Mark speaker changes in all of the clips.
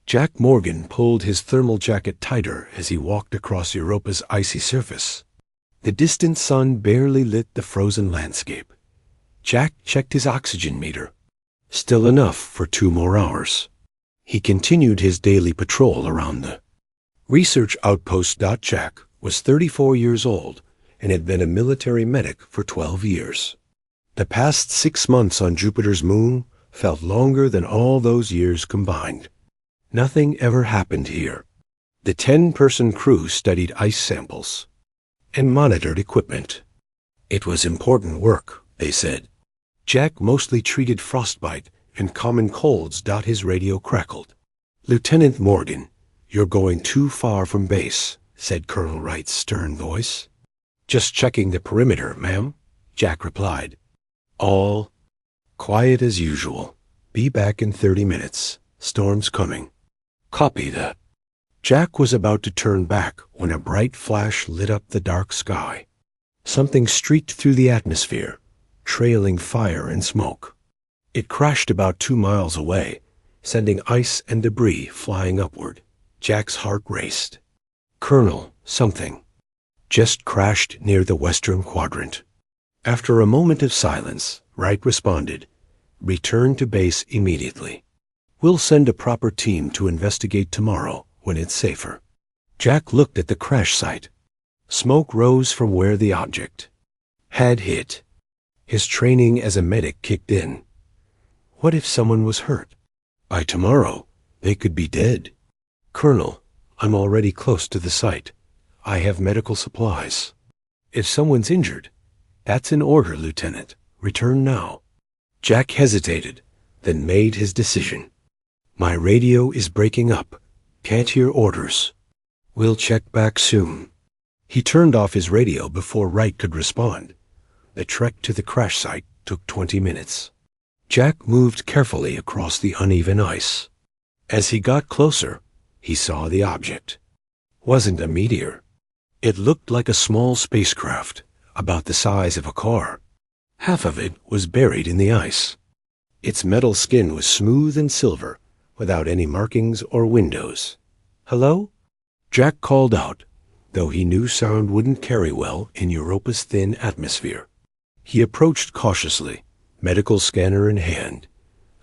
Speaker 1: Jack Morgan pulled his thermal jacket tighter as he walked across Europa's icy surface. The distant sun barely lit the frozen landscape. Jack checked his oxygen meter. Still enough for 2 more hours. He continued his daily patrol around the research outpost. Jack was 34 years old and had been a military medic for 12 years. The past 6 months on Jupiter's moon felt longer than all those years combined. Nothing ever happened here. The 10-person crew studied ice samples and monitored equipment. It was important work, they said. Jack mostly treated frostbite and common colds. His radio crackled. "Lieutenant Morgan, you're going too far from base," said Colonel Wright's stern voice. "Just checking the perimeter, ma'am," Jack replied. "All quiet as usual. Be back in 30 minutes. Storm's coming." "Copy that." Jack was about to turn back when a bright flash lit up the dark sky. Something streaked through the atmosphere, trailing fire and smoke. It crashed about 2 miles away, sending ice and debris flying upward. Jack's heart raced. "Colonel, something just crashed near the western quadrant." After a moment of silence, Wright responded, "Return to base immediately. We'll send a proper team to investigate tomorrow when it's safer." Jack looked at the crash site. Smoke rose from where the object had hit. His training as a medic kicked in. What if someone was hurt? By tomorrow, they could be dead. "Colonel, I'm already close to the site. I have medical supplies." "If someone's injured, that's an order, Lieutenant. Return now." Jack hesitated, then made his decision. "My radio is breaking up. Can't hear orders. We'll check back soon." He turned off his radio before Wright could respond. The trek to the crash site took 20 minutes. Jack moved carefully across the uneven ice. As he got closer, he saw the object. Wasn't a meteor. It looked like a small spacecraft, about the size of a car. Half of it was buried in the ice. Its metal skin was smooth and silver, without any markings or windows. "Hello?" Jack called out, though he knew sound wouldn't carry well in Europa's thin atmosphere. He approached cautiously, medical scanner in hand.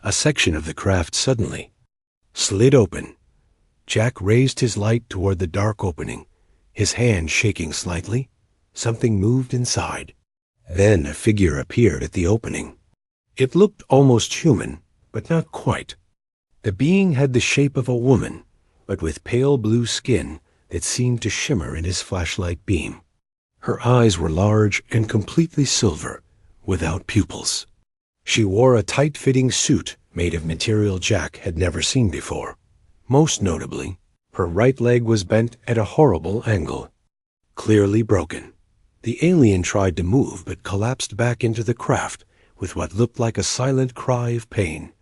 Speaker 1: A section of the craft suddenly slid open. Jack raised his light toward the dark opening, his hand shaking slightly. Something moved inside. Then a figure appeared at the opening. It looked almost human, but not quite. The being had the shape of a woman, but with pale blue skin that seemed to shimmer in his flashlight beam. Her eyes were large and completely silver, without pupils. She wore a tight-fitting suit made of material Jack had never seen before. Most notably, her right leg was bent at a horrible angle, clearly broken. The alien tried to move but collapsed back into the craft with what looked like a silent cry of pain.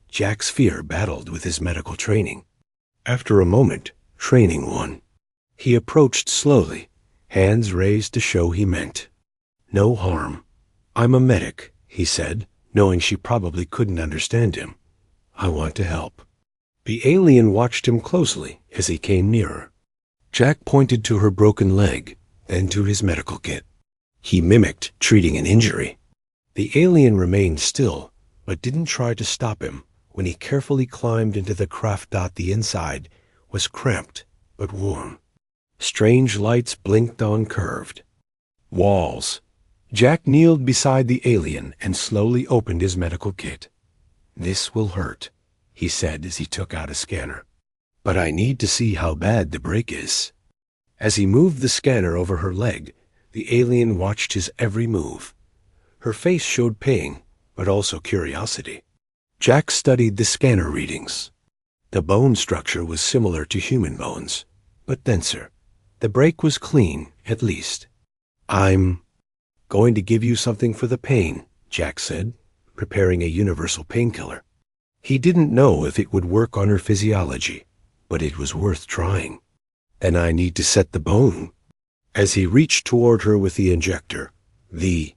Speaker 1: Jack's fear battled with his medical training. After a moment, training won. He approached slowly, hands raised to show he meant no harm. "I'm a medic," he said, knowing she probably couldn't understand him. "I want to help." The alien watched him closely as he came nearer. Jack pointed to her broken leg, then to his medical kit. He mimicked treating an injury. The alien remained still, but didn't try to stop him when he carefully climbed into the craft. The inside was cramped but warm. Strange lights blinked on curved walls. Jack kneeled beside the alien and slowly opened his medical kit. "This will hurt," he said as he took out a scanner. "But I need to see how bad the break is." As he moved the scanner over her leg, the alien watched his every move. Her face showed pain, but also curiosity. Jack studied the scanner readings. The bone structure was similar to human bones, but denser. The break was clean, at least. "I'm going to give you something for the pain," Jack said, preparing a universal painkiller. He didn't know if it would work on her physiology, but it was worth trying. "Then I need to set the bone." As he reached toward her with the injector, the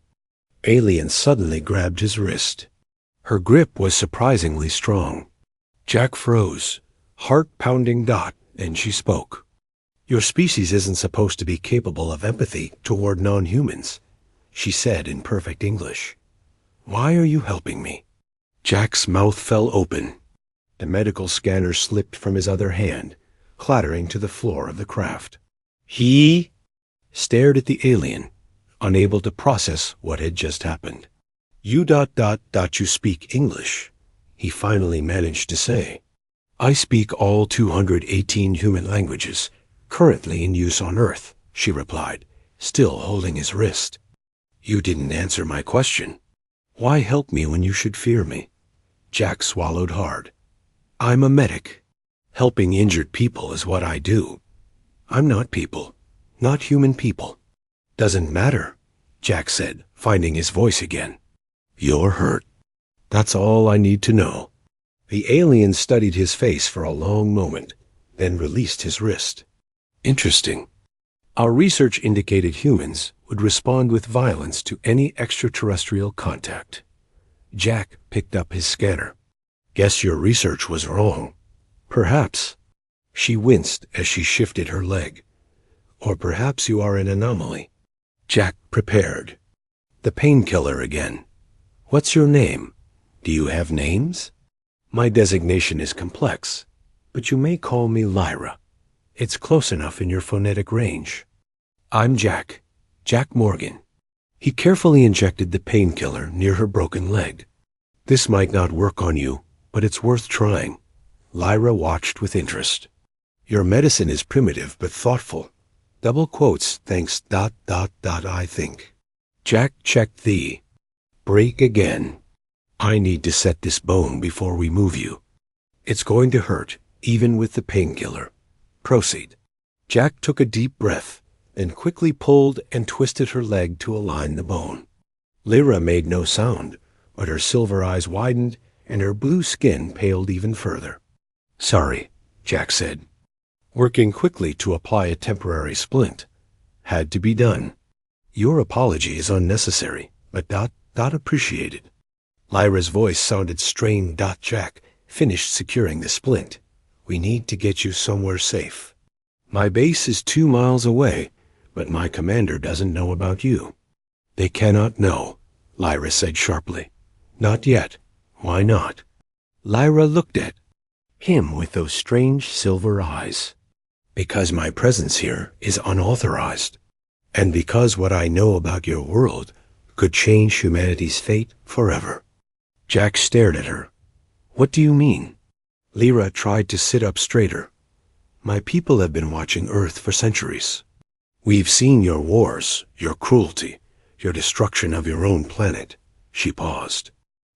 Speaker 1: alien suddenly grabbed his wrist. Her grip was surprisingly strong. Jack froze, Heart-pounding and she spoke. "Your species isn't supposed to be capable of empathy toward non-humans," she said in perfect English. "Why are you helping me?" Jack's mouth fell open. The medical scanner slipped from his other hand, clattering to the floor of the craft. He stared at the alien, unable to process what had just happened. "You you speak English," he finally managed to say. "I speak all 218 human languages currently in use on Earth," she replied, still holding his wrist. "You didn't answer my question. Why help me when you should fear me?" Jack swallowed hard. "I'm a medic. Helping injured people is what I do. I'm not people, not human people." "Doesn't matter," Jack said, finding his voice again. "You're hurt. That's all I need to know." The alien studied his face for a long moment, then released his wrist. "Interesting. Our research indicated humans would respond with violence to any extraterrestrial contact." Jack picked up his scanner. "Guess your research was wrong." "Perhaps." She winced as she shifted her leg. "Or perhaps you are an anomaly." Jack prepared. "The painkiller again. What's your name? Do you have names?" "My designation is complex, but you may call me Lyra. It's close enough in your phonetic range." "I'm Jack. Jack Morgan." He carefully injected the painkiller near her broken leg. "This might not work on you, but it's worth trying." Lyra watched with interest. "Your medicine is primitive but thoughtful. Double quotes, thanks ... I think." Jack checked the break again. "I need to set this bone before we move you. It's going to hurt, even with the painkiller. Proceed." Jack took a deep breath, then quickly pulled and twisted her leg to align the bone. Lyra made no sound, but her silver eyes widened and her blue skin paled even further. "Sorry," Jack said, working quickly to apply a temporary splint. "Had to be done." "Your apology is unnecessary, but appreciated." Lyra's voice sounded strained. Jack finished securing the splint. "We need to get you somewhere safe. My base is 2 miles away, but my commander doesn't know about you." "They cannot know," Lyra said sharply. "Not yet. Why not?" Lyra looked at him with those strange silver eyes. "Because my presence here is unauthorized, and because what I know about your world could change humanity's fate forever." Jack stared at her. "What do you mean?" Lyra tried to sit up straighter. "My people have been watching Earth for centuries. We've seen your wars, your cruelty, your destruction of your own planet." She paused.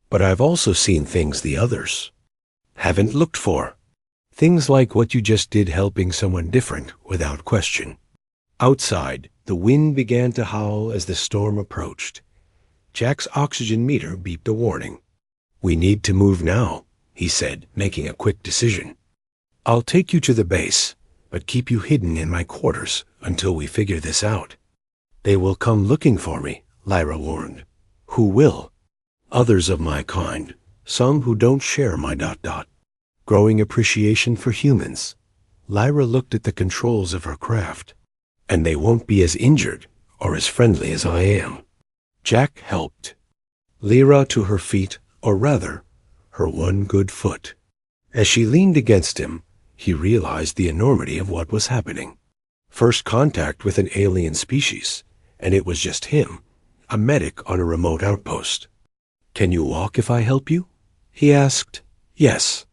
Speaker 1: "But I've also seen things the others haven't looked for. Things like what you just did, helping someone different without question." Outside, the wind began to howl as the storm approached. Jack's oxygen meter beeped a warning. "We need to move now," he said, making a quick decision. "I'll take you to the base, but keep you hidden in my quarters until we figure this out." "They will come looking for me," Lyra warned. "Who will?" "Others of my kind, some who don't share my ... Growing appreciation for humans." Lyra looked at the controls of her craft. "And they won't be as injured or as friendly as I am." Jack helped Lyra to her feet, or rather, her one good foot. As she leaned against him, he realized the enormity of what was happening. First contact with an alien species, and it was just him, a medic on a remote outpost. "Can you walk if I help you?" he asked. "Yes."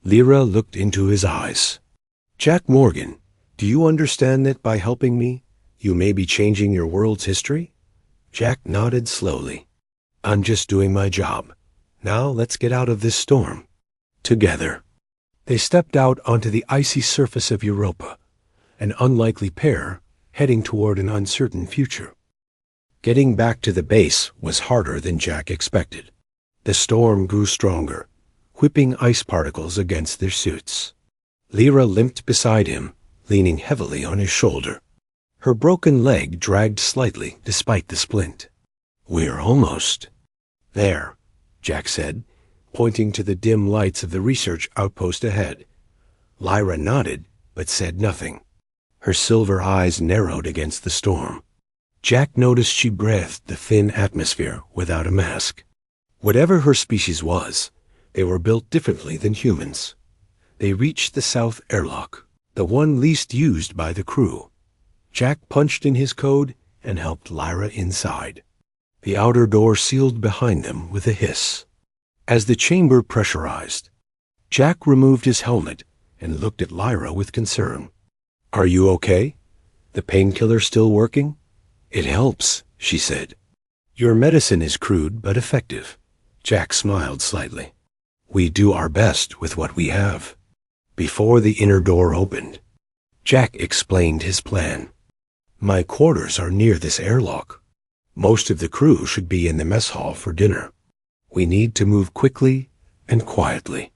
Speaker 1: Lyra looked into his eyes. "Jack Morgan, do you understand that by helping me, you may be changing your world's history?" Jack nodded slowly. "I'm just doing my job. Now let's get out of this storm. Together." They stepped out onto the icy surface of Europa, an unlikely pair heading toward an uncertain future. Getting back to the base was harder than Jack expected. The storm grew stronger, whipping ice particles against their suits. Lyra limped beside him, leaning heavily on his shoulder. Her broken leg dragged slightly despite the splint. "We're almost there," Jack said, pointing to the dim lights of the research outpost ahead. Lyra nodded, but said nothing. Her silver eyes narrowed against the storm. Jack noticed she breathed the thin atmosphere without a mask. Whatever her species was, they were built differently than humans. They reached the south airlock, the one least used by the crew. Jack punched in his code and helped Lyra inside. The outer door sealed behind them with a hiss. As the chamber pressurized, Jack removed his helmet and looked at Lyra with concern. "Are you okay? The painkiller still working?" "It helps," she said. "Your medicine is crude but effective." Jack smiled slightly. "We do our best with what we have." Before the inner door opened, Jack explained his plan. "My quarters are near this airlock. Most of the crew should be in the mess hall for dinner. We need to move quickly and quietly."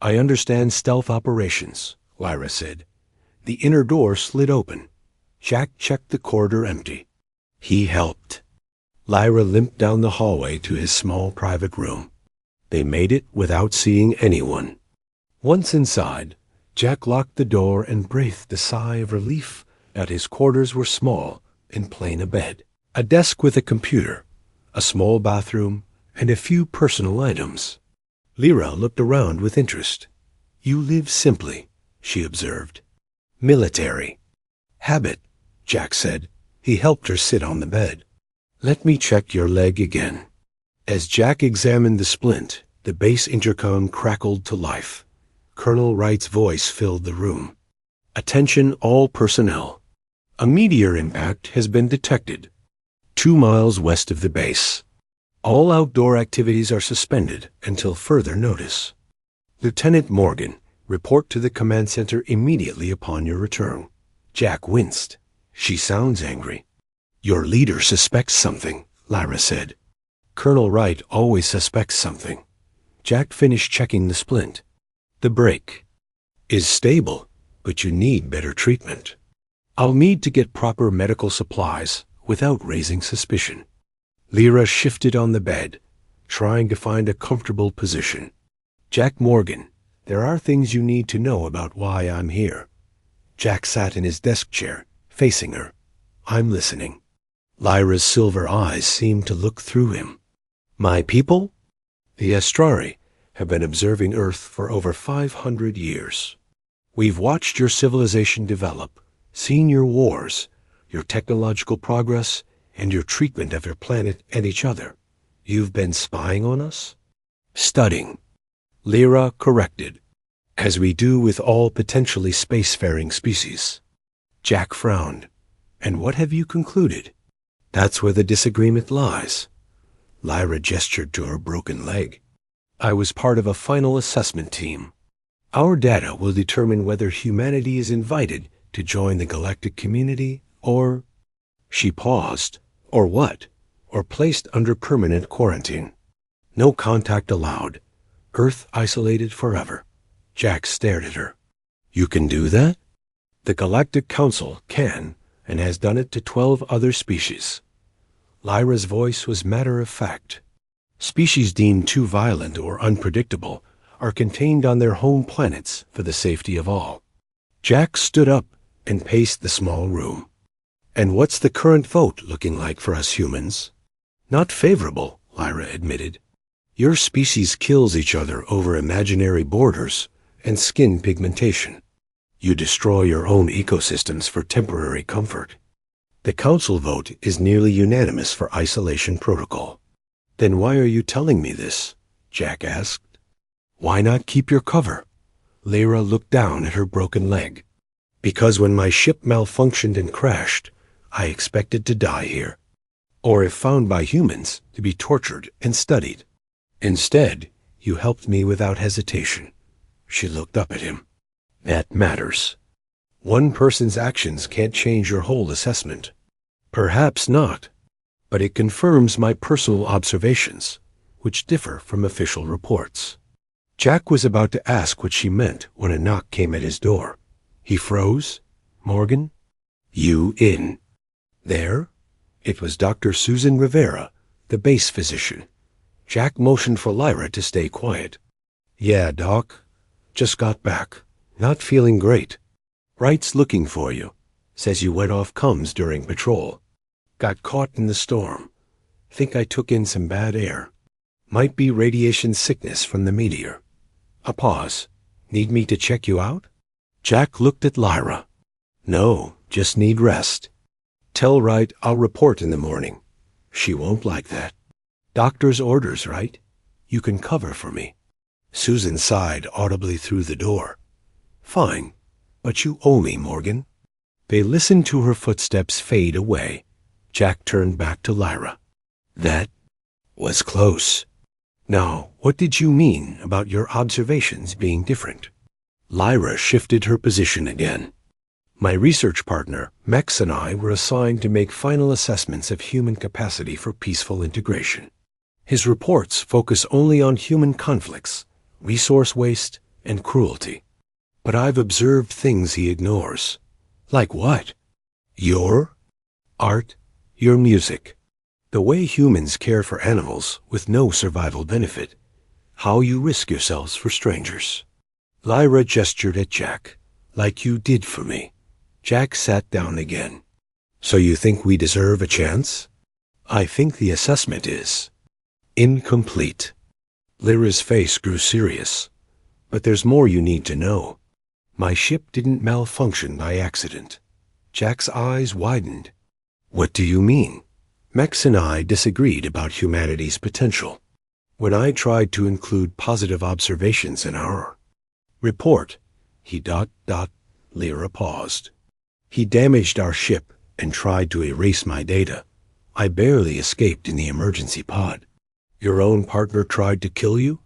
Speaker 1: "I understand stealth operations," Lyra said. The inner door slid open. Jack checked the corridor empty. He helped. Lyra limped down the hallway to his small private room. They made it without seeing anyone. Once inside, Jack locked the door and breathed a sigh of relief that his quarters were small and plain a bed, a desk with a computer, a small bathroom, and a few personal items. Lyra looked around with interest. "You live simply," she observed. "Military." "Habit," Jack said. He helped her sit on the bed. "Let me check your leg again." As Jack examined the splint, the base intercom crackled to life. Colonel Wright's voice filled the room. "Attention all personnel. A meteor impact has been detected 2 miles west of the base. All outdoor activities are suspended until further notice. Lieutenant Morgan, report to the command center immediately upon your return." Jack winced. "She sounds angry." "Your leader suspects something," Lyra said. "Colonel Wright always suspects something." Jack finished checking the splint. "The break is stable, but you need better treatment. I'll need to get proper medical supplies without raising suspicion." Lyra shifted on the bed, trying to find a comfortable position. "Jack Morgan, there are things you need to know about why I'm here." Jack sat in his desk chair, facing her. "I'm listening." Lyra's silver eyes seemed to look through him. "My people? The Astrari have been observing Earth for over 500 years. We've watched your civilization develop, seen your wars, your technological progress, and your treatment of your planet and each other. You've been spying on us?" "Studying," Lyra corrected, "as we do with all potentially spacefaring species." Jack frowned. "And what have you concluded?" "That's where the disagreement lies." Lyra gestured to her broken leg. "I was part of a final assessment team. Our data will determine whether humanity is invited to join the galactic community or—" She paused. "Or what? Or placed under permanent quarantine. No contact allowed. Earth isolated forever." Jack stared at her. "You can do that?" "The Galactic Council can, and has done it to 12 other species." Lyra's voice was matter-of-fact. "Species deemed too violent or unpredictable are contained on their home planets for the safety of all." Jack stood up and paced the small room. "And what's the current vote looking like for us humans?" "Not favorable," Lyra admitted. "Your species kills each other over imaginary borders and skin pigmentation. You destroy your own ecosystems for temporary comfort. The council vote is nearly unanimous for isolation protocol." "Then why are you telling me this?" Jack asked. "Why not keep your cover?" Lyra looked down at her broken leg. "Because when my ship malfunctioned and crashed, I expected to die here. Or if found by humans, to be tortured and studied. Instead, you helped me without hesitation." She looked up at him. "That matters. One person's actions can't change your whole assessment." "Perhaps not, but it confirms my personal observations, which differ from official reports." Jack was about to ask what she meant when a knock came at his door. He froze. "Morgan?" "You in." There, it was Dr. Susan Rivera, the base physician. Jack motioned for Lyra to stay quiet. "Yeah, Doc. Just got back. Not feeling great. Wright's looking for you. Says you went off comms during patrol. Got caught in the storm. Think I took in some bad air. Might be radiation sickness from the meteor. A pause. Need me to check you out? Jack looked at Lyra. No, just need rest. Tell Wright I'll report in the morning. She won't like that. Doctor's orders, right? You can cover for me. Susan sighed audibly through the door. Fine, but you owe me, Morgan. They listened to her footsteps fade away. Jack turned back to Lyra. That was close. Now, what did you mean about your observations being different? Lyra shifted her position again. My research partner, Mex, and I were assigned to make final assessments of human capacity for peaceful integration. His reports focus only on human conflicts, resource waste, and cruelty. But I've observed things he ignores. Like what? Your art, your music. The way humans care for animals with no survival benefit. How you risk yourselves for strangers. Lyra gestured at Jack, like you did for me. Jack sat down again. So you think we deserve a chance? I think the assessment is incomplete. Lyra's face grew serious. But there's more you need to know. My ship didn't malfunction by accident. Jack's eyes widened. What do you mean? Mex and I disagreed about humanity's potential. When I tried to include positive observations in our report, Lyra paused. He damaged our ship and tried to erase my data. I barely escaped in the emergency pod. Your own partner tried to kill you?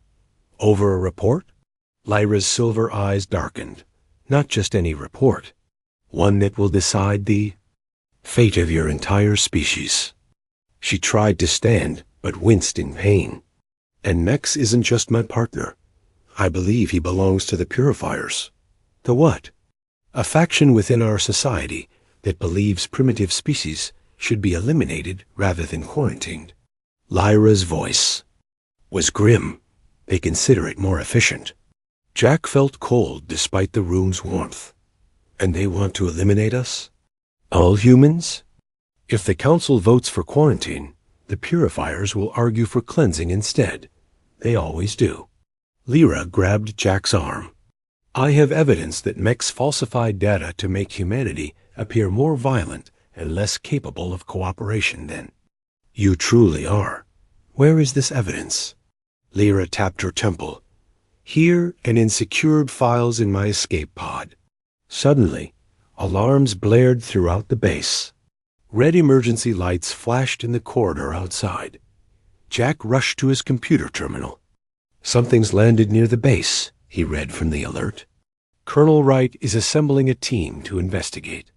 Speaker 1: Over a report? Lyra's silver eyes darkened. Not just any report. One that will decide the fate of your entire species. She tried to stand, but winced in pain. And Mex isn't just my partner. I believe he belongs to the Purifiers. The what? A faction within our society that believes primitive species should be eliminated rather than quarantined. Lyra's voice was grim. They consider it more efficient. Jack felt cold despite the room's warmth. And they want to eliminate us? All humans? If the council votes for quarantine, the Purifiers will argue for cleansing instead. They always do. Lyra grabbed Jack's arm. I have evidence that Mex falsified data to make humanity appear more violent and less capable of cooperation than. You truly are. Where is this evidence? Lyra tapped her temple. Here and in secured files in my escape pod. Suddenly, alarms blared throughout the base. Red emergency lights flashed in the corridor outside. Jack rushed to his computer terminal. Something's landed near the base, he read from the alert. Colonel Wright is assembling a team to investigate.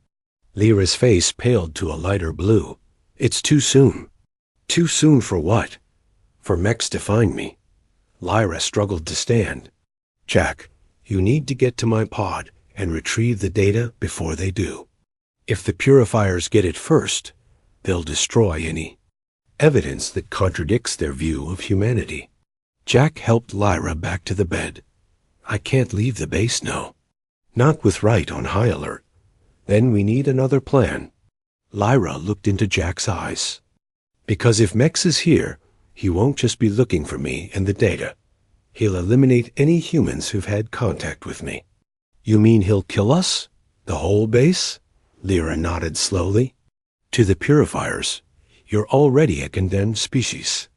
Speaker 1: Lyra's face paled to a lighter blue. It's too soon. Too soon for what? For Mex to find me. Lyra struggled to stand. Jack, you need to get to my pod and retrieve the data before they do. If the Purifiers get it first, they'll destroy any evidence that contradicts their view of humanity. Jack helped Lyra back to the bed. I can't leave the base now. Not with Wright on high alert. Then we need another plan. Lyra looked into Jack's eyes. Because if Mex is here, he won't just be looking for me and the data. He'll eliminate any humans who've had contact with me. You mean he'll kill us? The whole base? Lyra nodded slowly. To the Purifiers, you're already a condemned species.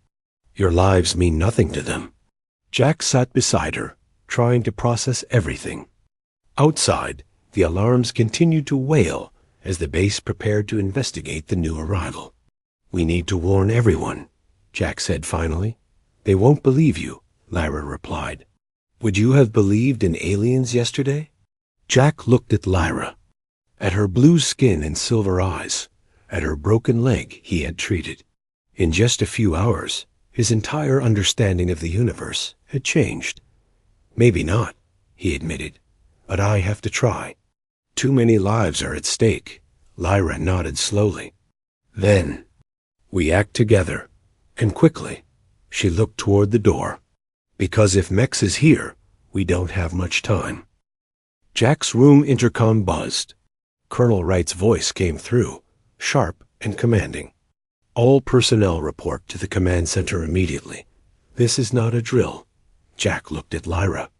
Speaker 1: Your lives mean nothing to them. Jack sat beside her, trying to process everything. Outside, the alarms continued to wail as the base prepared to investigate the new arrival. We need to warn everyone, Jack said finally. They won't believe you, Lyra replied. Would you have believed in aliens yesterday? Jack looked at Lyra, at her blue skin and silver eyes, at her broken leg he had treated. In just a few hours, his entire understanding of the universe had changed. Maybe not, he admitted, but I have to try. Too many lives are at stake. Lyra nodded slowly. Then, we act together, and quickly. She looked toward the door. Because if Mex is here, we don't have much time. Jack's room intercom buzzed. Colonel Wright's voice came through, sharp and commanding. All personnel report to the command center immediately. This is not a drill. Jack looked at Lyra.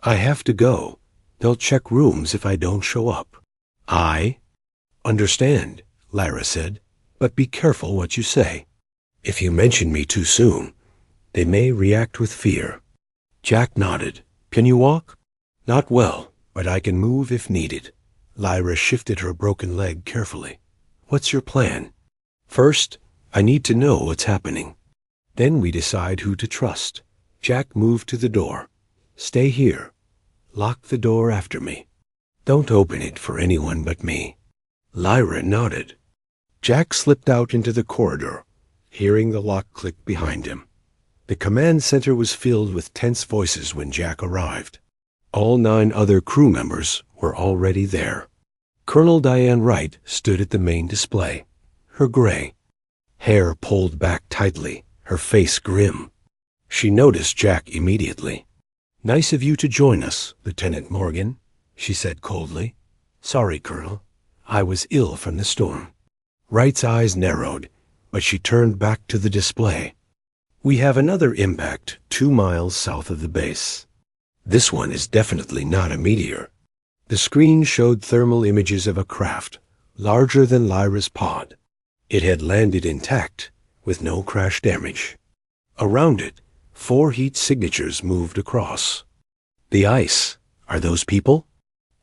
Speaker 1: I have to go. They'll check rooms if I don't show up. I understand, Lyra said, but be careful what you say. If you mention me too soon, they may react with fear. Jack nodded. Can you walk? Not well, but I can move if needed. Lyra shifted her broken leg carefully. What's your plan? First, I need to know what's happening. Then we decide who to trust. Jack moved to the door. Stay here. Lock the door after me. Don't open it for anyone but me. Lyra nodded. Jack slipped out into the corridor, hearing the lock click behind him. The command center was filled with tense voices when Jack arrived. All 9 other crew members were already there. Colonel Diane Wright stood at the main display, her gray hair pulled back tightly, her face grim. She noticed Jack immediately. Nice of you to join us, Lieutenant Morgan, she said coldly. Sorry, Colonel. I was ill from the storm. Wright's eyes narrowed, but she turned back to the display. We have another impact 2 miles south of the base. This one is definitely not a meteor. The screen showed thermal images of a craft, larger than Lyra's pod. It had landed intact, with no crash damage. Around it, 4 heat signatures moved across. The ice, are those people?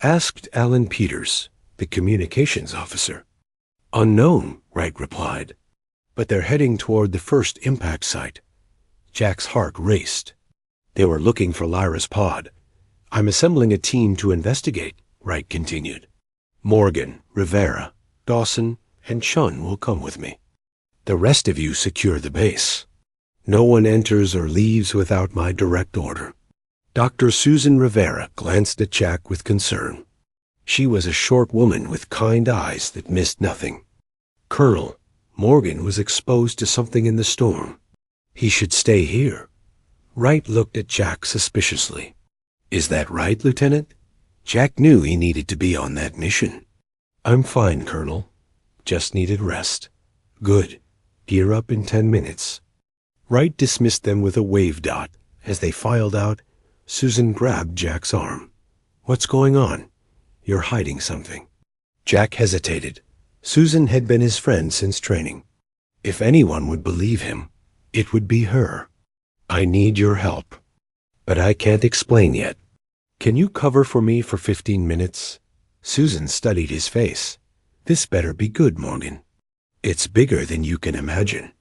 Speaker 1: Asked Alan Peters, the communications officer. Unknown, Wright replied. But they're heading toward the first impact site. Jack's heart raced. They were looking for Lyra's pod. I'm assembling a team to investigate, Wright continued. Morgan, Rivera, Dawson, and Chun will come with me. The rest of you secure the base. No one enters or leaves without my direct order. Dr. Susan Rivera glanced at Jack with concern. She was a short woman with kind eyes that missed nothing. Colonel, Morgan was exposed to something in the storm. He should stay here. Wright looked at Jack suspiciously. Is that right, Lieutenant? Jack knew he needed to be on that mission. I'm fine, Colonel. Just needed rest. Good. Gear up in 10 minutes. Wright dismissed them with a wave dot. As they filed out, Susan grabbed Jack's arm. What's going on? You're hiding something. Jack hesitated. Susan had been his friend since training. If anyone would believe him, it would be her. I need your help. But I can't explain yet. Can you cover for me for 15 minutes? Susan studied his face. This better be good, Morgan. It's bigger than you can imagine.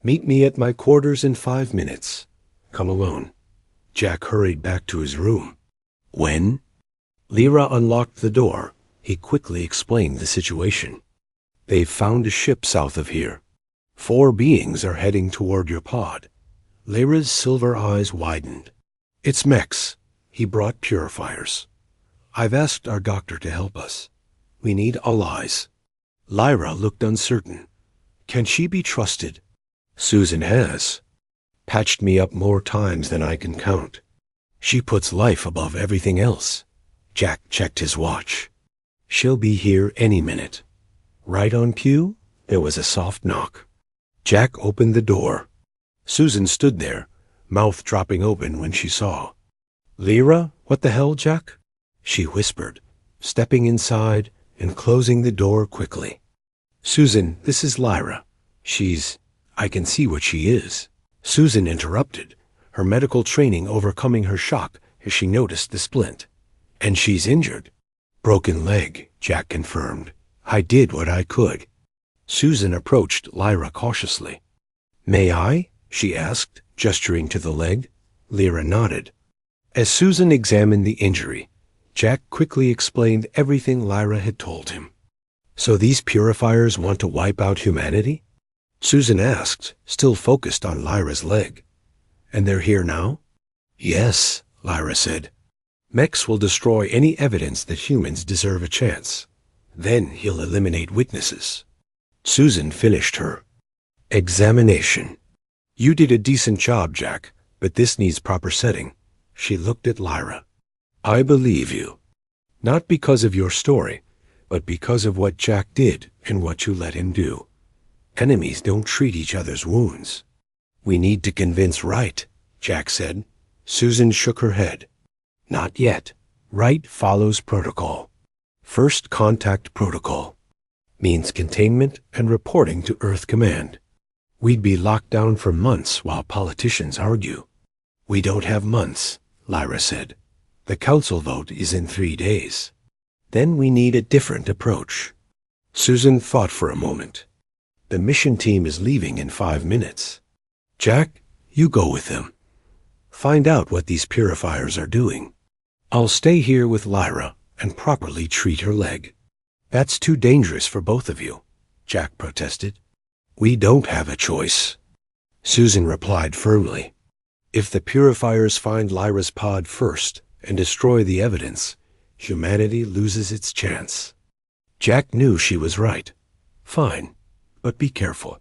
Speaker 1: Meet me at my quarters in 5 minutes. Come alone. Jack hurried back to his room. When? Lyra unlocked the door. He quickly explained the situation. They've found a ship south of here. 4 beings are heading toward your pod. Lyra's silver eyes widened. It's mechs. He brought purifiers. I've asked our doctor to help us. We need allies. Lyra looked uncertain. Can she be trusted? Susan has. Patched me up more times than I can count. She puts life above everything else. Jack checked his watch. She'll be here any minute. Right on cue, there was a soft knock. Jack opened the door. Susan stood there, mouth dropping open when she saw. Lyra, what the hell, Jack? She whispered, stepping inside and closing the door quickly. Susan, this is Lyra. I can see what she is. Susan interrupted, her medical training overcoming her shock as she noticed the splint. And she's injured. Broken leg, Jack confirmed. I did what I could. Susan approached Lyra cautiously. May I? She asked, gesturing to the leg. Lyra nodded. As Susan examined the injury, Jack quickly explained everything Lyra had told him. So these purifiers want to wipe out humanity? Susan asked, still focused on Lyra's leg. And they're here now? Yes, Lyra said. Mex will destroy any evidence that humans deserve a chance. Then he'll eliminate witnesses. Susan finished her examination. You did a decent job, Jack, but this needs proper setting. She looked at Lyra. I believe you. Not because of your story, but because of what Jack did and what you let him do. Enemies don't treat each other's wounds. We need to convince Wright, Jack said. Susan shook her head. Not yet. Wright follows protocol. First contact protocol. Means containment and reporting to Earth Command. We'd be locked down for months while politicians argue. We don't have months, Lyra said. The council vote is in 3 days. Then we need a different approach. Susan thought for a moment. The mission team is leaving in 5 minutes. Jack, you go with them. Find out what these purifiers are doing. I'll stay here with Lyra and properly treat her leg. That's too dangerous for both of you, Jack protested. We don't have a choice. Susan replied firmly. If the purifiers find Lyra's pod first and destroy the evidence, humanity loses its chance. Jack knew she was right. Fine, but be careful.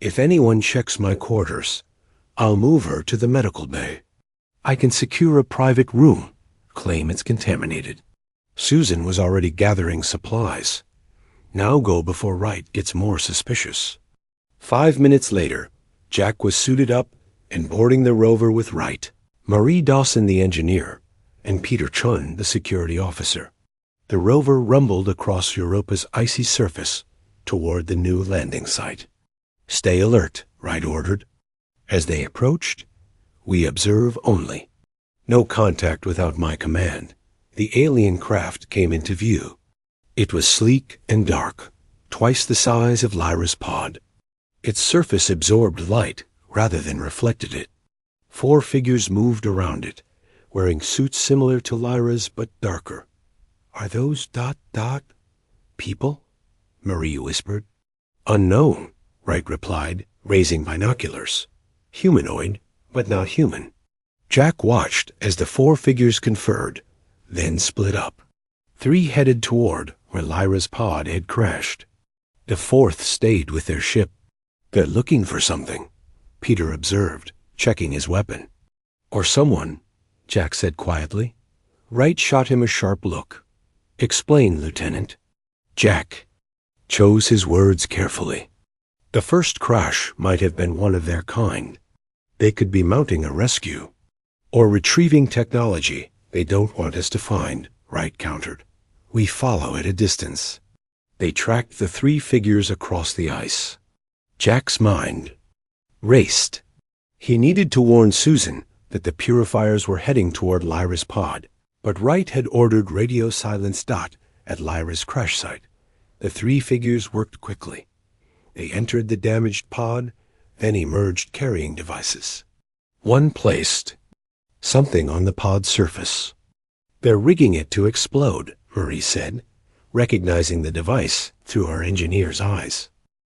Speaker 1: If anyone checks my quarters, I'll move her to the medical bay. I can secure a private room, claim it's contaminated. Susan was already gathering supplies. Now go before Wright gets more suspicious. 5 minutes later, Jack was suited up and boarding the rover with Wright, Marie Dawson the engineer, and Peter Chun the security officer. The rover rumbled across Europa's icy surface toward the new landing site. Stay alert, Wright ordered. As they approached, we observe only. No contact without my command. The alien craft came into view. It was sleek and dark, twice the size of Lyra's pod. Its surface absorbed light rather than reflected it. 4 figures moved around it, wearing suits similar to Lyra's but darker. Are those ... people? Marie whispered. Unknown, Wright replied, raising binoculars. Humanoid, but not human. Jack watched as the 4 figures conferred, then split up. 3 headed toward where Lyra's pod had crashed. The 4th stayed with their ship. They're looking for something, Peter observed, checking his weapon. Or someone, Jack said quietly. Wright shot him a sharp look. Explain, Lieutenant. Jack chose his words carefully. The first crash might have been one of their kind. They could be mounting a rescue. Or retrieving technology they don't want us to find, Wright countered. We follow at a distance. They tracked the 3 figures across the ice. Jack's mind raced. He needed to warn Susan that the purifiers were heading toward Lyra's pod, but Wright had ordered radio silence dot at Lyra's crash site. The 3 figures worked quickly. They entered the damaged pod, then emerged carrying devices. One placed something on the pod's surface. They're rigging it to explode, Marie said, recognizing the device through her engineer's eyes.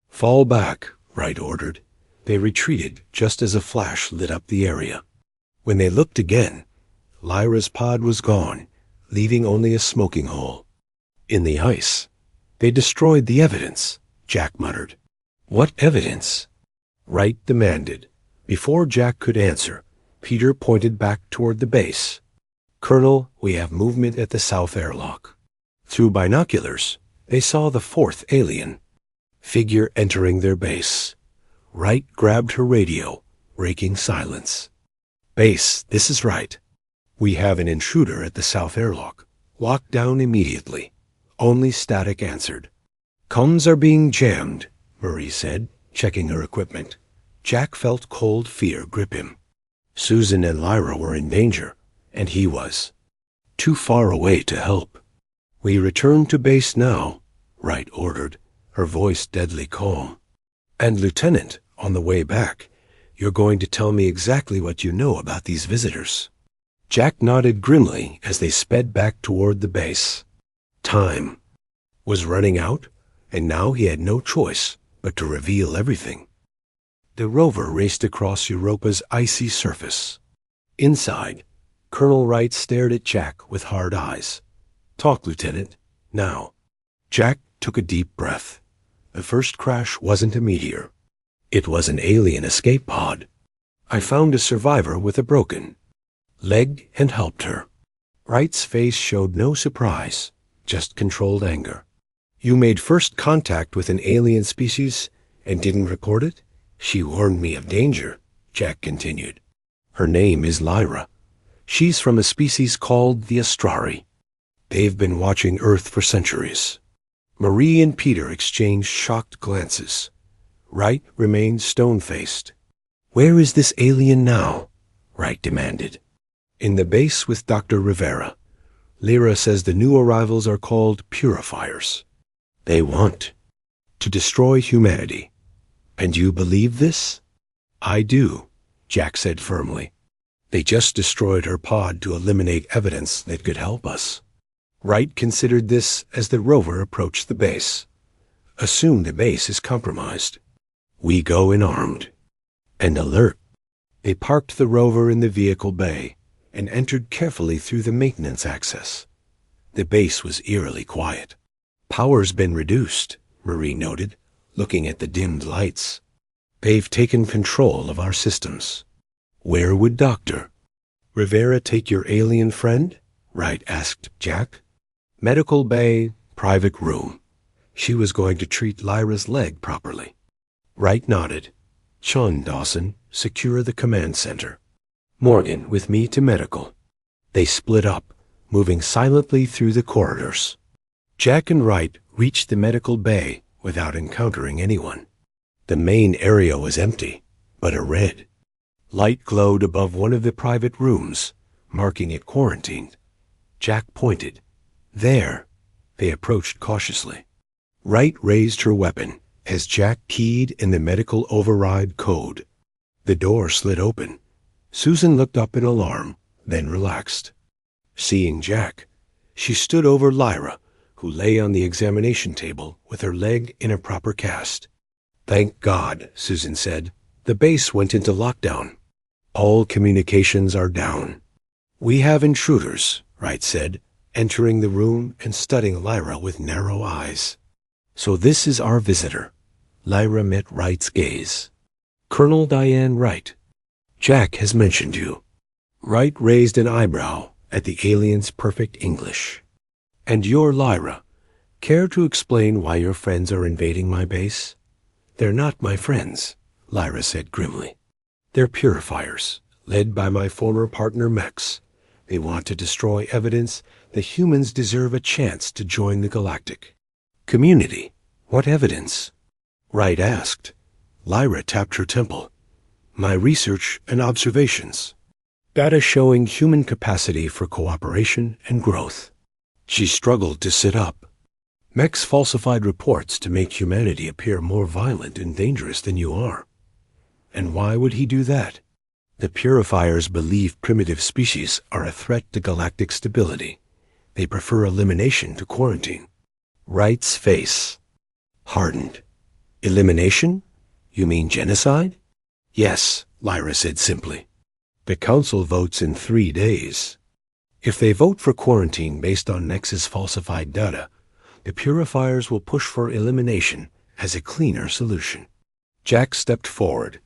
Speaker 1: Fall back, Wright ordered. They retreated just as a flash lit up the area. When they looked again, Lyra's pod was gone, leaving only a smoking hole. In the ice, they destroyed the evidence, Jack muttered. What evidence? Wright demanded. Before Jack could answer, Peter pointed back toward the base. Colonel, we have movement at the south airlock. Through binoculars, they saw the 4th alien figure entering their base. Wright grabbed her radio, breaking silence. Base, this is Wright. We have an intruder at the south airlock. Lock down immediately. Only static answered. Comms are being jammed, Marie said, checking her equipment. Jack felt cold fear grip him. Susan and Lyra were in danger, and he was too far away to help. We return to base now, Wright ordered, her voice deadly calm. And Lieutenant, on the way back, you're going to tell me exactly what you know about these visitors. Jack nodded grimly as they sped back toward the base. Time was running out, and now he had no choice but to reveal everything. The rover raced across Europa's icy surface. Inside, Colonel Wright stared at Jack with hard eyes. Talk, Lieutenant, now. Jack took a deep breath. The first crash wasn't a meteor. It was an alien escape pod. I found a survivor with a broken leg and helped her. Wright's face showed no surprise, just controlled anger. You made first contact with an alien species and didn't record it? She warned me of danger, Jack continued. Her name is Lyra. She's from a species called the Astrari. They've been watching Earth for centuries. Marie and Peter exchanged shocked glances. Wright remained stone-faced. Where is this alien now? Wright demanded. In the base with Dr. Rivera. Lyra says the new arrivals are called purifiers. They want to destroy humanity. And you believe this? I do, Jack said firmly. They just destroyed her pod to eliminate evidence that could help us. Wright considered this as the rover approached the base. Assume the base is compromised. We go in armed and alert. They parked the rover in the vehicle bay and entered carefully through the maintenance access. The base was eerily quiet. Power's been reduced, Marie noted, looking at the dimmed lights. They've taken control of our systems. Where would Dr. Rivera take your alien friend? Wright asked Jack. Medical bay, private room. She was going to treat Lyra's leg properly. Wright nodded. Sean Dawson, secure the command center. Morgan, with me to medical. They split up, moving silently through the corridors. Jack and Wright reached the medical bay without encountering anyone. The main area was empty, but a red light glowed above one of the private rooms, marking it quarantined. Jack pointed. There. They approached cautiously. Wright raised her weapon as Jack keyed in the medical override code. The door slid open. Susan looked up in alarm, then relaxed. Seeing Jack, she stood over Lyra, who lay on the examination table with her leg in a proper cast. Thank God, Susan said. The base went into lockdown. All communications are down. We have intruders, Wright said, entering the room and studying Lyra with narrow eyes. So this is our visitor. Lyra met Wright's gaze. Colonel Diane Wright. Jack has mentioned you. Wright raised an eyebrow at the alien's perfect English. And you're Lyra. Care to explain why your friends are invading my base? They're not my friends, Lyra said grimly. They're purifiers, led by my former partner Mex. They want to destroy evidence that humans deserve a chance to join the galactic community. What evidence? Wright asked. Lyra tapped her temple. My research and observations. Data showing human capacity for cooperation and growth. She struggled to sit up. Mex falsified reports to make humanity appear more violent and dangerous than you are. And why would he do that? The purifiers believe primitive species are a threat to galactic stability. They prefer elimination to quarantine. Wright's face hardened. Elimination? You mean genocide? Yes, Lyra said simply. The council votes in 3 days. If they vote for quarantine based on Nexus falsified data, the purifiers will push for elimination as a cleaner solution. Jack stepped forward.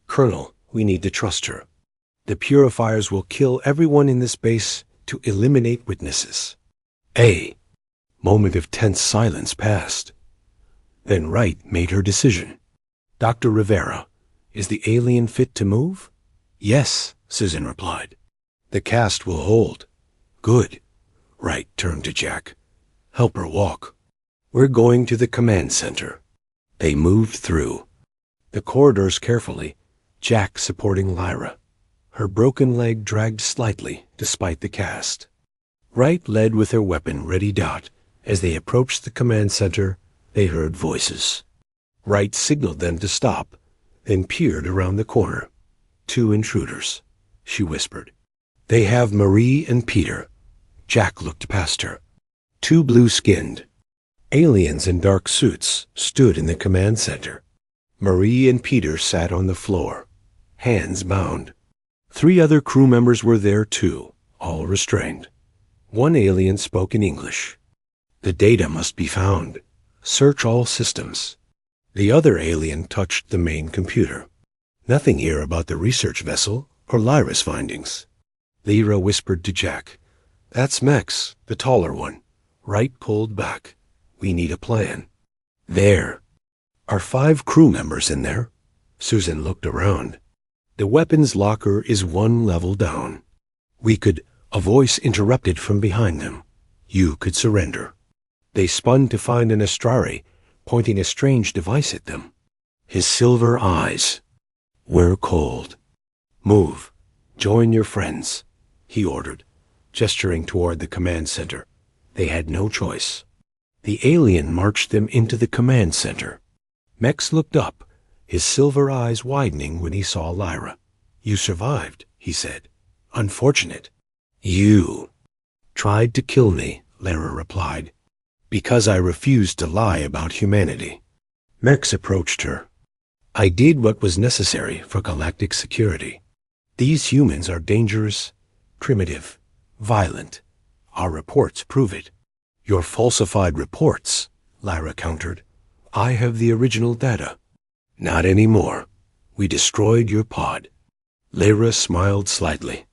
Speaker 1: Colonel, we need to trust her. The purifiers will kill everyone in this base to eliminate witnesses. A moment of tense silence passed. Then Wright made her decision. Dr. Rivera, is the alien fit to move? Yes, Susan replied. The cast will hold. Good. Wright turned to Jack. Help her walk. We're going to the command center. They moved through the corridors carefully, Jack supporting Lyra. Her broken leg dragged slightly despite the cast. Wright led with her weapon ready dot. As they approached the command center, they heard voices. Wright signaled them to stop, then peered around the corner. 2 intruders, she whispered. They have Marie and Peter. Jack looked past her. 2 blue-skinned aliens in dark suits stood in the command center. Marie and Peter sat on the floor, hands bound. 3 other crew members were there too, all restrained. 1 alien spoke in English. The data must be found. Search all systems. The other alien touched the main computer. Nothing here about the research vessel or Lyra's findings. Lyra whispered to Jack. That's Mex, the taller one. Wright pulled back. We need a plan. There. Are 5 crew members in there? Susan looked around. The weapons locker is 1 level down. We could... A voice interrupted from behind them. You could surrender. They spun to find an Astrari, pointing a strange device at them. His silver eyes. We're cold. Move. Join your friends, he ordered, gesturing toward the command center. They had no choice. The alien marched them into the command center. Mex looked up, his silver eyes widening when he saw Lyra. You survived, he said. Unfortunate. You tried to kill me, Lyra replied, because I refused to lie about humanity. Mex approached her. I did what was necessary for galactic security. These humans are dangerous, primitive, violent. Our reports prove it. Your falsified reports, Lyra countered. I have the original data. Not anymore. We destroyed your pod. Lyra smiled slightly.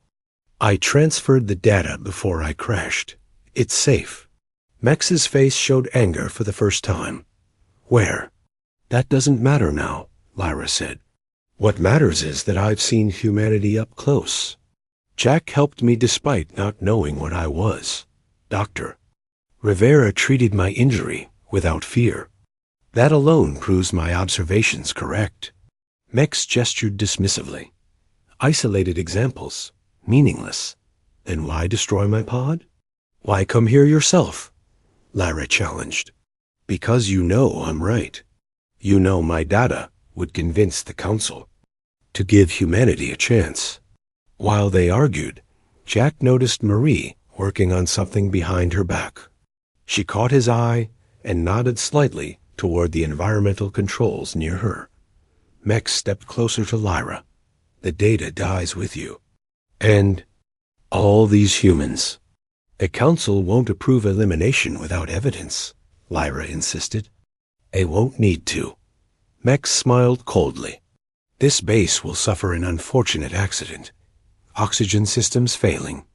Speaker 1: I transferred the data before I crashed. It's safe. Mex's face showed anger for the first time. Where? That doesn't matter now, Lyra said. What matters is that I've seen humanity up close. Jack helped me despite not knowing what I was. Doctor. Rivera treated my injury without fear. That alone proves my observations correct. Mex gestured dismissively. Isolated examples. Meaningless. Then why destroy my pod? Why come here yourself? Lyra challenged. Because you know I'm right. You know my data would convince the Council to give humanity a chance. While they argued, Jack noticed Marie working on something behind her back. She caught his eye and nodded slightly toward the environmental controls near her. Mex stepped closer to Lyra. The data dies with you. And all these humans. The Council won't approve elimination without evidence, Lyra insisted. They won't need to. Mex smiled coldly. This base will suffer an unfortunate accident. Oxygen systems failing.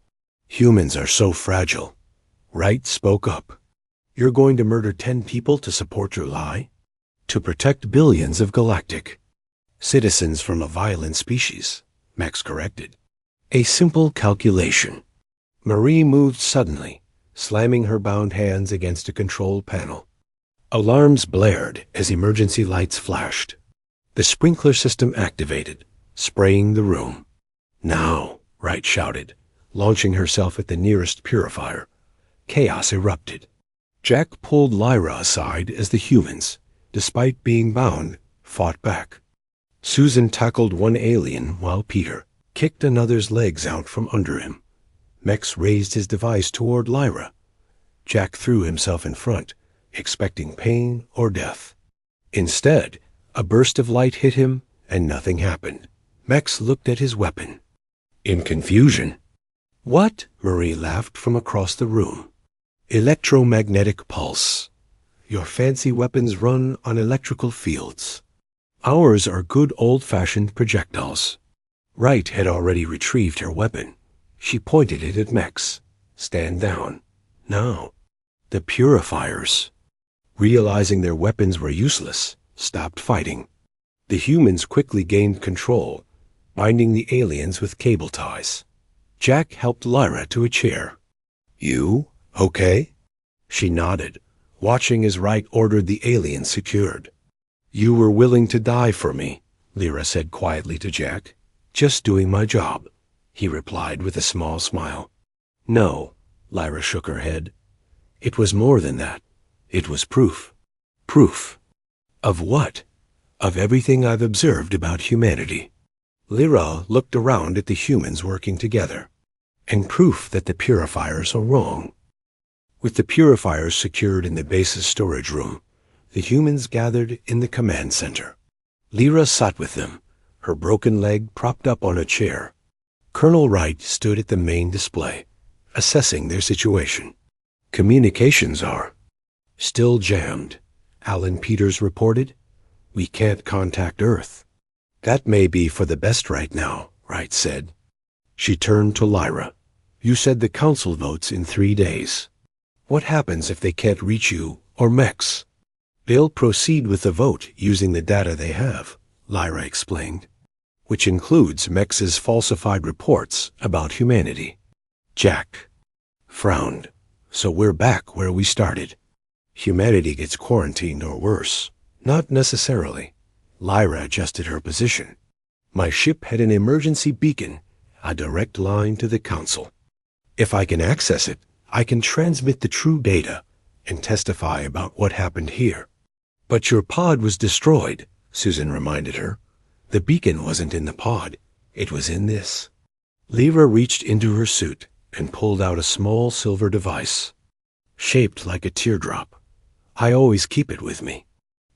Speaker 1: Humans are so fragile. Wright spoke up. You're going to murder 10 people to support your lie? To protect billions of galactic citizens from a violent species, Mex corrected. A simple calculation. Marie moved suddenly, slamming her bound hands against a control panel. Alarms blared as emergency lights flashed. The sprinkler system activated, spraying the room. Now, Wright shouted, launching herself at the nearest purifier. Chaos erupted. Jack pulled Lyra aside as the humans, despite being bound, fought back. Susan tackled one alien while Peter kicked another's legs out from under him. Mex raised his device toward Lyra. Jack threw himself in front, expecting pain or death. Instead, a burst of light hit him and nothing happened. Mex looked at his weapon. In confusion. What? Marie laughed from across the room. Electromagnetic pulse. Your fancy weapons run on electrical fields. Ours are good old-fashioned projectiles. Wright had already retrieved her weapon. She pointed it at Mex. Stand down. Now. The purifiers, realizing their weapons were useless, stopped fighting. The humans quickly gained control, binding the aliens with cable ties. Jack helped Lyra to a chair. You okay? She nodded, watching as Wright ordered the aliens secured. You were willing to die for me, Lyra said quietly to Jack. Just doing my job, he replied with a small smile. No, Lyra shook her head. It was more than that. It was proof. Proof. Of what? Of everything I've observed about humanity. Lyra looked around at the humans working together. And proof that the purifiers are wrong. With the purifiers secured in the base's storage room, the humans gathered in the command center. Lyra sat with them, her broken leg propped up on a chair. Colonel Wright stood at the main display, assessing their situation. Communications are still jammed, Alan Peters reported. We can't contact Earth. That may be for the best right now, Wright said. She turned to Lyra. You said the council votes in 3 days. What happens if they can't reach you or mechs? They'll proceed with the vote using the data they have, Lyra explained, which includes Mech's falsified reports about humanity. Jack frowned. So we're back where we started. Humanity gets quarantined or worse. Not necessarily. Lyra adjusted her position. My ship had an emergency beacon, a direct line to the council. If I can access it, I can transmit the true data and testify about what happened here. But your pod was destroyed, Susan reminded her. The beacon wasn't in the pod. It was in this. Lyra reached into her suit and pulled out a small silver device, shaped like a teardrop. I always keep it with me.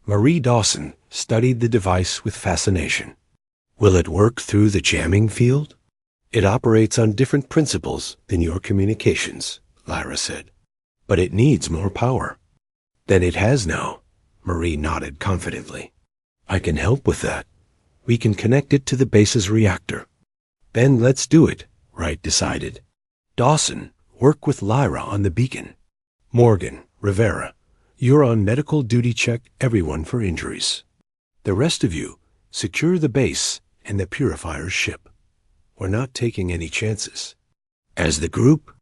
Speaker 1: Marie Dawson studied the device with fascination. Will it work through the jamming field? It operates on different principles than your communications, Lyra said. But it needs more power. Then it has now, Marie nodded confidently. I can help with that. We can connect it to the base's reactor. Then let's do it, Wright decided. Dawson, work with Lyra on the beacon. Morgan, Rivera, you're on medical duty, check everyone for injuries. The rest of you, secure the base and the Purifier's ship. We're not taking any chances. As the group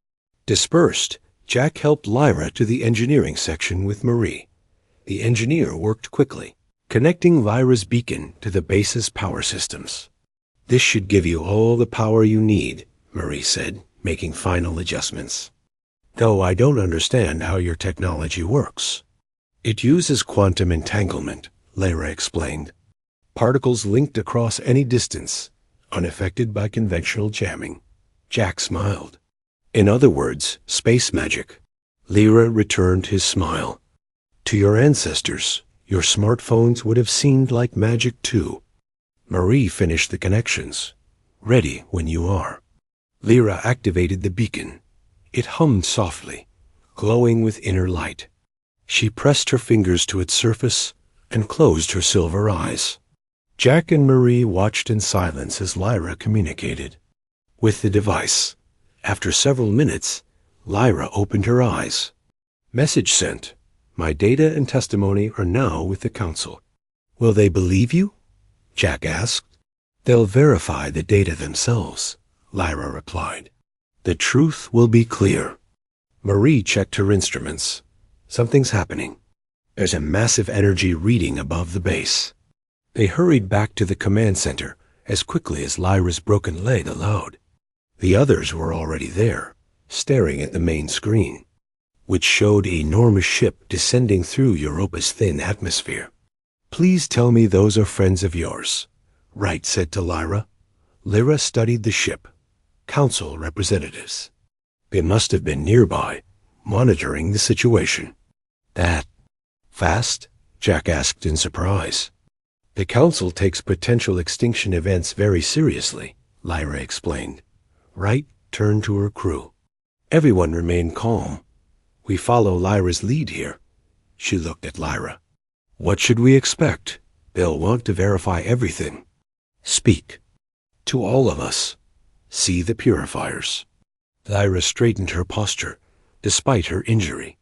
Speaker 1: dispersed, Jack helped Lyra to the engineering section with Marie. The engineer worked quickly, connecting Lyra's beacon to the base's power systems. This should give you all the power you need, Marie said, making final adjustments. Though I don't understand how your technology works. It uses quantum entanglement, Lyra explained. Particles linked across any distance, unaffected by conventional jamming. Jack smiled. In other words, space magic. Lyra returned his smile. To your ancestors, your smartphones would have seemed like magic too. Marie finished the connections. Ready when you are. Lyra activated the beacon. It hummed softly, glowing with inner light. She pressed her fingers to its surface and closed her silver eyes. Jack and Marie watched in silence as Lyra communicated with the device. After several minutes, Lyra opened her eyes. Message sent. My data and testimony are now with the council. Will they believe you? Jack asked. They'll verify the data themselves, Lyra replied. The truth will be clear. Marie checked her instruments. Something's happening. There's a massive energy reading above the base. They hurried back to the command center as quickly as Lyra's broken leg allowed. The others were already there, staring at the main screen, which showed an enormous ship descending through Europa's thin atmosphere. Please tell me those are friends of yours, Wright said to Lyra. Lyra studied the ship. Council representatives. They must have been nearby, monitoring the situation. That fast? Jack asked in surprise. The council takes potential extinction events very seriously, Lyra explained. Wright turned to her crew. Everyone remained calm. We follow Lyra's lead here. She looked at Lyra. What should we expect? They'll want to verify everything. Speak. To all of us. See the purifiers. Lyra straightened her posture, despite her injury.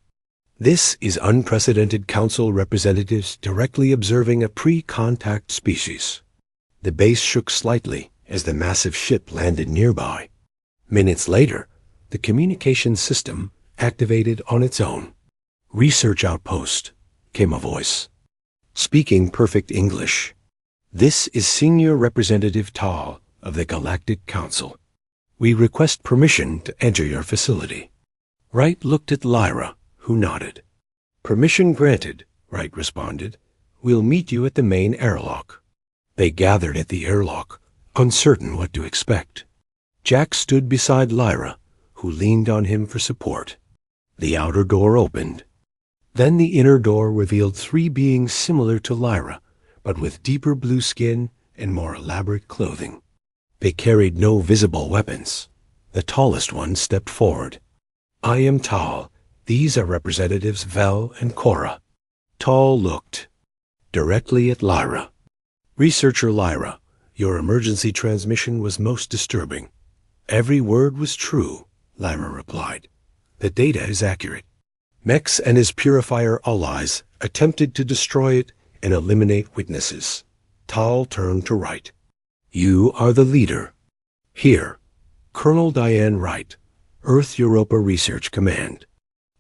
Speaker 1: This is unprecedented council representatives directly observing a pre-contact species. The base shook slightly as the massive ship landed nearby. Minutes later, the communication system activated on its own. Research outpost, came a voice. Speaking perfect English. This is Senior Representative Tal of the Galactic Council. We request permission to enter your facility. Wright looked at Lyra, who nodded. Permission granted, Wright responded. We'll meet you at the main airlock. They gathered at the airlock, uncertain what to expect. Jack stood beside Lyra, who leaned on him for support. The outer door opened. Then the inner door revealed 3 beings similar to Lyra, but with deeper blue skin and more elaborate clothing. They carried no visible weapons. The tallest one stepped forward. I am Tal. These are Representatives Vel and Cora. Tal looked directly at Lyra. Researcher Lyra, your emergency transmission was most disturbing. Every word was true, Lyra replied. "The data is accurate. Mex and his purifier allies attempted to destroy it and eliminate witnesses." Tal turned to Wright. "You are the leader. Here, Colonel Diane Wright, Earth Europa Research Command.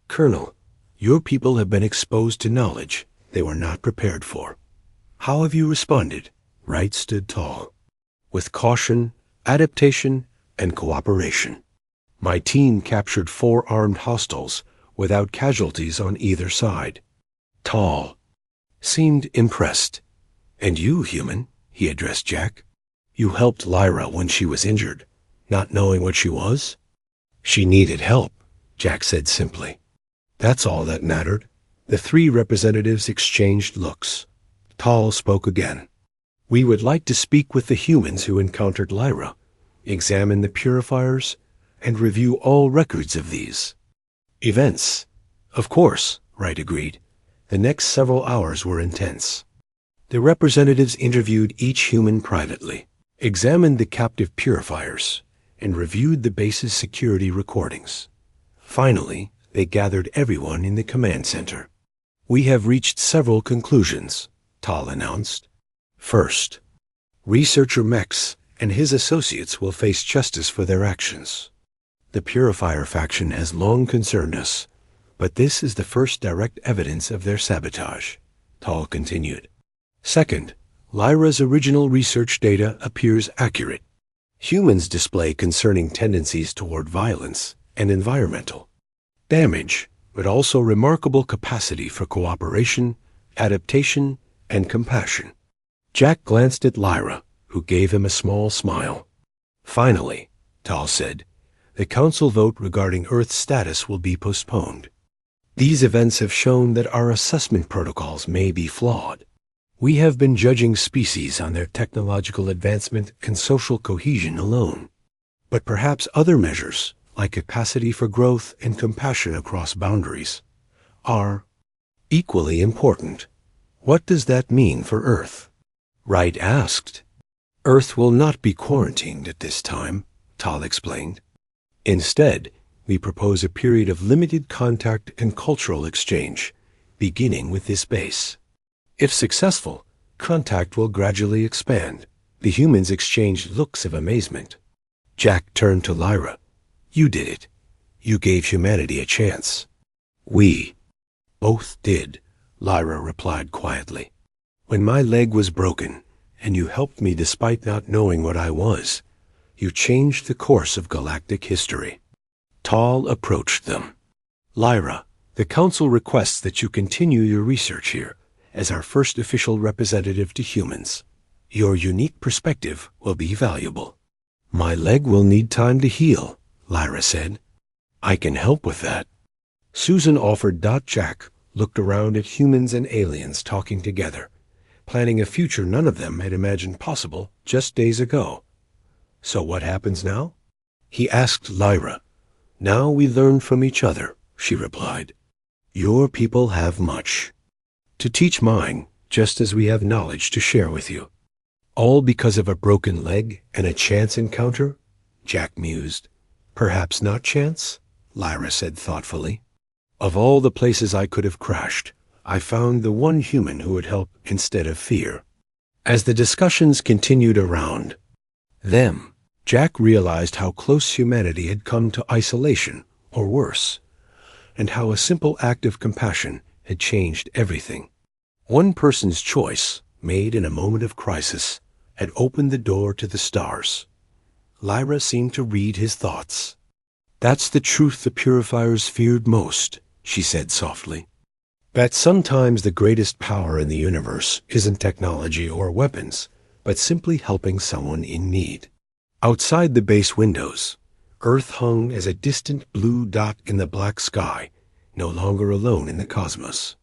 Speaker 1: Colonel, your people have been exposed to knowledge they were not prepared for. How have you responded?" Wright stood tall. "With caution, adaptation, and cooperation. My team captured 4 armed hostiles without casualties on either side." Tal seemed impressed. "And you, human," he addressed Jack. "You helped Lyra when she was injured, not knowing what she was?" "She needed help," Jack said simply. "That's all that mattered." The 3 representatives exchanged looks. Tal spoke again. "We would like to speak with the humans who encountered Lyra, examine the purifiers, and review all records of these events." "Of course," Wright agreed. The next several hours were intense. The representatives interviewed each human privately, examined the captive purifiers, and reviewed the base's security recordings. Finally, they gathered everyone in the command center. "We have reached several conclusions," Tal announced. "First, researcher Mex and his associates will face justice for their actions. The purifier faction has long concerned us, but this is the first direct evidence of their sabotage," Tal continued. "Second, Lyra's original research data appears accurate. Humans display concerning tendencies toward violence and environmental damage, but also remarkable capacity for cooperation, adaptation, and compassion." Jack glanced at Lyra, who gave him a small smile. "Finally," Tal said, "the Council vote regarding Earth's status will be postponed. These events have shown that our assessment protocols may be flawed. We have been judging species on their technological advancement and social cohesion alone. But perhaps other measures, like capacity for growth and compassion across boundaries, are equally important. What does that mean for Earth?" Wright asked. "Earth will not be quarantined at this time," Tal explained. "Instead, we propose a period of limited contact and cultural exchange, beginning with this base. If successful, contact will gradually expand." The humans exchanged looks of amazement. Jack turned to Lyra. "You did it. You gave humanity a chance." "We both did," Lyra replied quietly. "When my leg was broken, and you helped me despite not knowing what I was, you changed the course of galactic history." Tal approached them. "Lyra, the Council requests that you continue your research here as our first official representative to humans. Your unique perspective will be valuable." "My leg will need time to heal," Lyra said. "I can help with that." Susan offered. Jack looked around at humans and aliens talking together, planning a future none of them had imagined possible just days ago. "So what happens now?" he asked Lyra. "Now we learn from each other," she replied. "Your people have much to teach mine, just as we have knowledge to share with you." "All because of a broken leg and a chance encounter?" Jack mused. "Perhaps not chance," Lyra said thoughtfully. "Of all the places I could have crashed, I found the one human who would help instead of fear." As the discussions continued around them, Jack realized how close humanity had come to isolation, or worse, and how a simple act of compassion had changed everything. One person's choice, made in a moment of crisis, had opened the door to the stars. Lyra seemed to read his thoughts. "That's the truth the purifiers feared most," she said softly. "That sometimes the greatest power in the universe isn't technology or weapons, but simply helping someone in need." Outside the base windows, Earth hung as a distant blue dot in the black sky, no longer alone in the cosmos.